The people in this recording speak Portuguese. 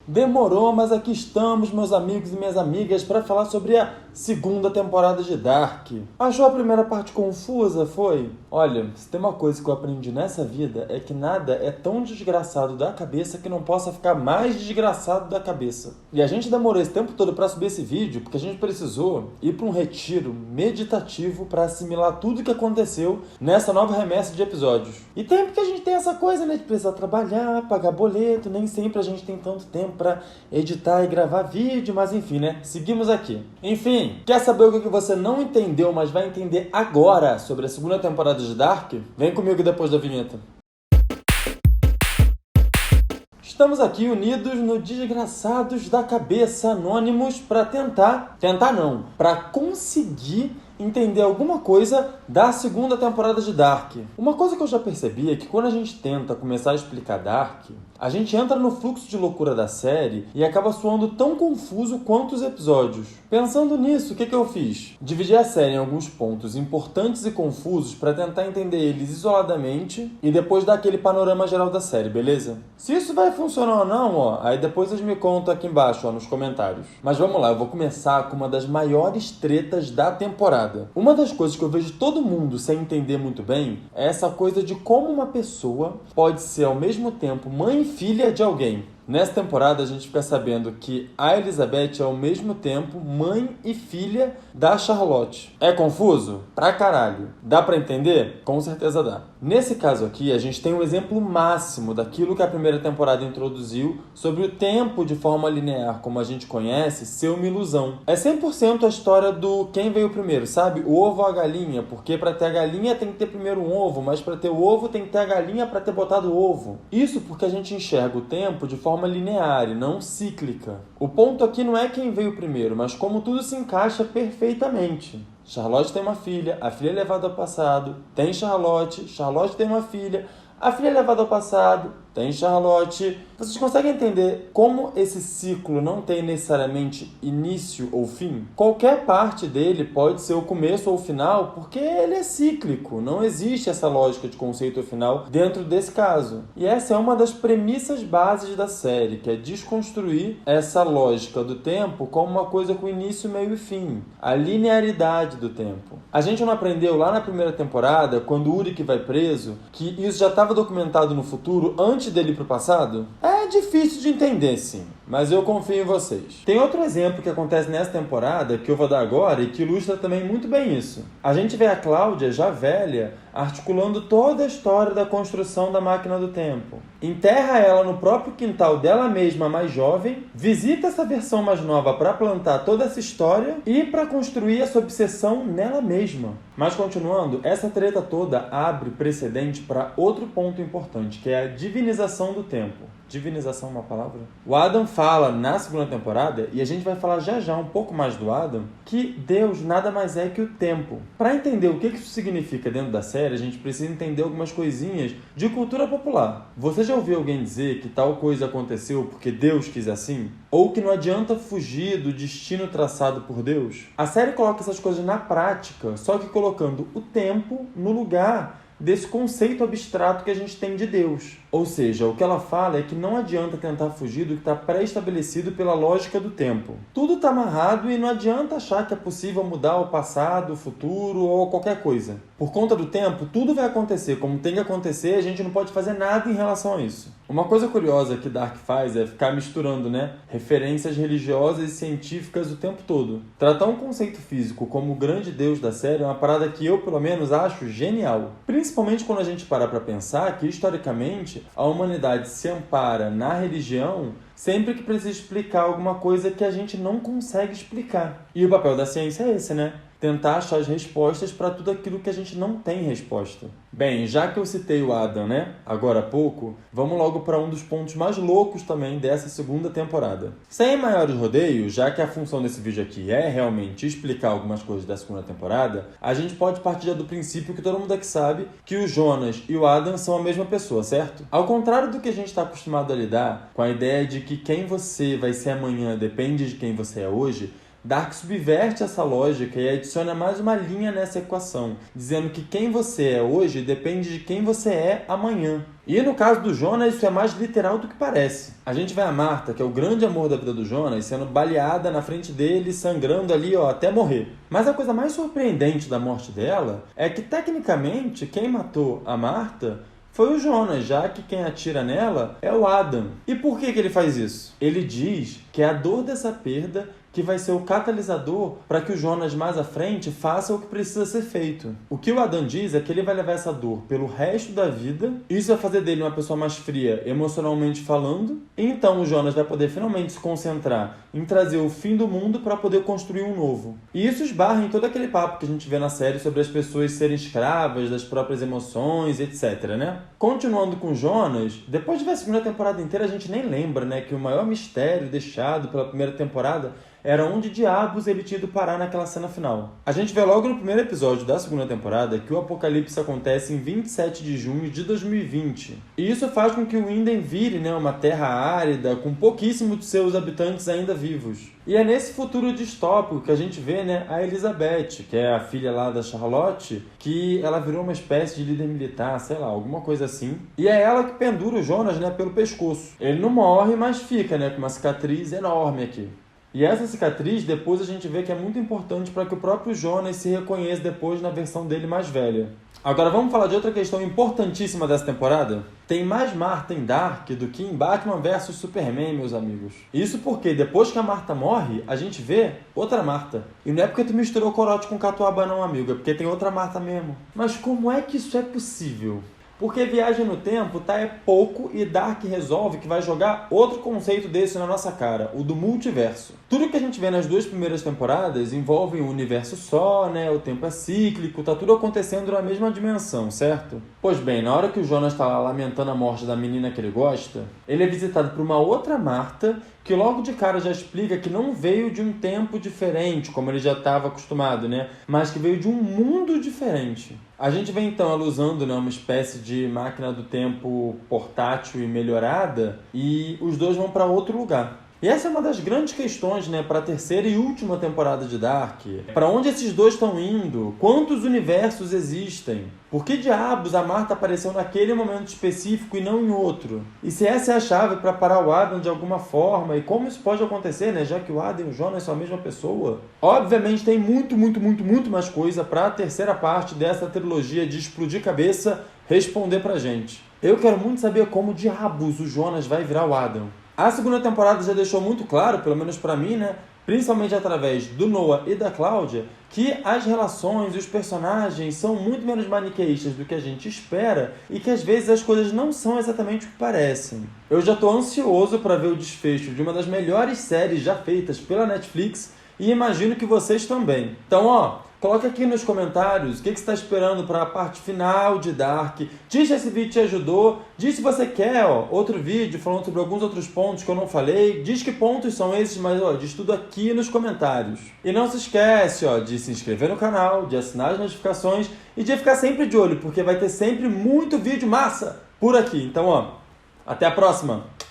Demorou, mas aqui estamos, meus amigos e minhas amigas, para falar sobre a segunda temporada de Dark. Achou a primeira parte confusa, foi? Olha, se tem uma coisa que eu aprendi nessa vida é que nada é tão desgraçado da cabeça que não possa ficar mais desgraçado da cabeça. E a gente demorou esse tempo todo para subir esse vídeo porque a gente precisou ir para um retiro meditativo para assimilar tudo que aconteceu nessa nova remessa de episódios. E tem porque a gente tem essa coisa, né, de precisar trabalhar, pagar boleto, nem sempre a gente tem tanto tempo para editar e gravar vídeo, mas enfim, né, seguimos aqui. Enfim, quer saber o que você não entendeu, mas vai entender agora sobre a segunda temporada de Dark? Vem comigo depois da vinheta. Estamos aqui unidos no Desgraçados da Cabeça Anônimos para para conseguir entender alguma coisa da segunda temporada de Dark. Uma coisa que eu já percebi é que quando a gente tenta começar a explicar Dark, a gente entra no fluxo de loucura da série e acaba soando tão confuso quanto os episódios. Pensando nisso, o que eu fiz? Dividi a série em alguns pontos importantes e confusos para tentar entender eles isoladamente e depois dar aquele panorama geral da série, beleza? Se isso vai funcionar ou não, aí depois vocês me contam aqui embaixo, nos comentários. Mas vamos lá, eu vou começar com uma das maiores tretas da temporada. Uma das coisas que eu vejo todo mundo sem entender muito bem é essa coisa de como uma pessoa pode ser ao mesmo tempo mãe e filha de alguém. Nessa temporada a gente fica sabendo que a Elizabeth é ao mesmo tempo mãe e filha da Charlotte. É confuso? Pra caralho. Dá pra entender? Com certeza dá. Nesse caso aqui, a gente tem um exemplo máximo daquilo que a primeira temporada introduziu sobre o tempo de forma linear, como a gente conhece, ser uma ilusão. É 100% a história do quem veio primeiro, sabe? O ovo ou a galinha, porque pra ter a galinha tem que ter primeiro um ovo, mas pra ter o ovo tem que ter a galinha pra ter botado o ovo. Isso porque a gente enxerga o tempo de forma linear e não cíclica. O ponto aqui não é quem veio primeiro, mas como tudo se encaixa perfeitamente. Charlotte tem uma filha, a filha é levada ao passado, tem Charlotte tem uma filha, a filha é levada ao passado, tem Charlotte. Vocês conseguem entender como esse ciclo não tem necessariamente início ou fim? Qualquer parte dele pode ser o começo ou o final, porque ele é cíclico. Não existe essa lógica de conceito final dentro desse caso. E essa é uma das premissas bases da série, que é desconstruir essa lógica do tempo como uma coisa com início, meio e fim. A linearidade do tempo. A gente não aprendeu lá na primeira temporada, quando Ulrich vai preso, que isso já estava documentado no futuro antes dele ir pro passado? É difícil de entender, sim, mas eu confio em vocês. Tem outro exemplo que acontece nessa temporada, que eu vou dar agora, e que ilustra também muito bem isso. A gente vê a Cláudia, já velha, articulando toda a história da construção da máquina do tempo. Enterra ela no próprio quintal dela mesma, mais jovem, visita essa versão mais nova para plantar toda essa história e para construir essa obsessão nela mesma. Mas continuando, essa treta toda abre precedente para outro ponto importante, que é a divinização do tempo. Divinização é uma palavra? O Adam fala na segunda temporada, e a gente vai falar já um pouco mais do Adam, que Deus nada mais é que o tempo. Para entender o que isso significa dentro da série, a gente precisa entender algumas coisinhas de cultura popular. Você já ouviu alguém dizer que tal coisa aconteceu porque Deus quis assim? Ou que não adianta fugir do destino traçado por Deus? A série coloca essas coisas na prática, só que colocando o tempo no lugar desse conceito abstrato que a gente tem de Deus. Ou seja, o que ela fala é que não adianta tentar fugir do que está pré-estabelecido pela lógica do tempo. Tudo está amarrado e não adianta achar que é possível mudar o passado, o futuro ou qualquer coisa. Por conta do tempo, tudo vai acontecer como tem que acontecer e a gente não pode fazer nada em relação a isso. Uma coisa curiosa que Dark faz é ficar misturando, referências religiosas e científicas o tempo todo. Tratar um conceito físico como o grande Deus da série é uma parada que eu, pelo menos, acho genial. Principalmente quando a gente para pensar que, historicamente, a humanidade se ampara na religião sempre que precisa explicar alguma coisa que a gente não consegue explicar. E o papel da ciência é esse, tentar achar as respostas para tudo aquilo que a gente não tem resposta. Bem, já que eu citei o Adam, agora há pouco, vamos logo para um dos pontos mais loucos também dessa segunda temporada. Sem maiores rodeios, já que a função desse vídeo aqui é realmente explicar algumas coisas da segunda temporada, a gente pode partir já do princípio que todo mundo aqui sabe que o Jonas e o Adam são a mesma pessoa, certo? Ao contrário do que a gente está acostumado a lidar com a ideia de que quem você vai ser amanhã depende de quem você é hoje, Dark subverte essa lógica e adiciona mais uma linha nessa equação, dizendo que quem você é hoje depende de quem você é amanhã. E no caso do Jonas, isso é mais literal do que parece. A gente vê a Marta, que é o grande amor da vida do Jonas, sendo baleada na frente dele, sangrando ali, até morrer. Mas a coisa mais surpreendente da morte dela é que, tecnicamente, quem matou a Marta foi o Jonas, já que quem atira nela é o Adam. E por que ele faz isso? Ele diz que é a dor dessa perda que vai ser o catalisador para que o Jonas mais à frente faça o que precisa ser feito. O que o Adam diz é que ele vai levar essa dor pelo resto da vida, isso vai fazer dele uma pessoa mais fria emocionalmente falando, e então o Jonas vai poder finalmente se concentrar em trazer o fim do mundo para poder construir um novo. E isso esbarra em todo aquele papo que a gente vê na série sobre as pessoas serem escravas das próprias emoções, etc, né? Continuando com Jonas, depois de ver a segunda temporada inteira, a gente nem lembra, né, que o maior mistério deixado pela primeira temporada era onde diabos ele tinha ido parar naquela cena final. A gente vê logo no primeiro episódio da segunda temporada que o apocalipse acontece em 27 de junho de 2020. E isso faz com que o Winden vire, né, uma terra árida, com pouquíssimos de seus habitantes ainda vivos. E é nesse futuro distópico que a gente vê, né, a Elizabeth, que é a filha lá da Charlotte, que ela virou uma espécie de líder militar, sei lá, alguma coisa assim. E é ela que pendura o Jonas, né, pelo pescoço. Ele não morre, mas fica, né, com uma cicatriz enorme aqui. E essa cicatriz, depois a gente vê que é muito importante para que o próprio Jonas se reconheça depois na versão dele mais velha. Agora vamos falar de outra questão importantíssima dessa temporada? Tem mais Marta em Dark do que em Batman vs Superman, meus amigos. Isso porque depois que a Marta morre, a gente vê outra Marta. E não é porque tu misturou corote com catuaba não, amigo, é porque tem outra Marta mesmo. Mas como é que isso é possível? Porque viagem no tempo é pouco e Dark resolve que vai jogar outro conceito desse na nossa cara, o do multiverso. Tudo que a gente vê nas duas primeiras temporadas envolve um universo só, né? O tempo é cíclico, tá tudo acontecendo na mesma dimensão, certo? Pois bem, na hora que o Jonas tá lá lamentando a morte da menina que ele gosta, ele é visitado por uma outra Marta que logo de cara já explica que não veio de um tempo diferente, como ele já estava acostumado, né? Mas que veio de um mundo diferente. A gente vê então ela usando, né, uma espécie de máquina do tempo portátil e melhorada, e os dois vão para outro lugar. E essa é uma das grandes questões, né, para a terceira e última temporada de Dark. Para onde esses dois estão indo? Quantos universos existem? Por que diabos a Marta apareceu naquele momento específico e não em outro? E se essa é a chave para parar o Adam de alguma forma? E como isso pode acontecer, né, já que o Adam e o Jonas são a mesma pessoa? Obviamente tem muito mais coisa para a terceira parte dessa trilogia de explodir cabeça responder pra gente. Eu quero muito saber como diabos o Jonas vai virar o Adam. A segunda temporada já deixou muito claro, pelo menos pra mim, né, principalmente através do Noah e da Cláudia, que as relações e os personagens são muito menos maniqueístas do que a gente espera e que às vezes as coisas não são exatamente o que parecem. Eu já estou ansioso para ver o desfecho de uma das melhores séries já feitas pela Netflix e imagino que vocês também. Então, coloca aqui nos comentários o que você está esperando para a parte final de Dark. Diz se esse vídeo te ajudou. Diz se você quer outro vídeo falando sobre alguns outros pontos que eu não falei. Diz que pontos são esses, mas diz tudo aqui nos comentários. E não se esquece de se inscrever no canal, de assinar as notificações e de ficar sempre de olho, porque vai ter sempre muito vídeo massa por aqui. Então, até a próxima!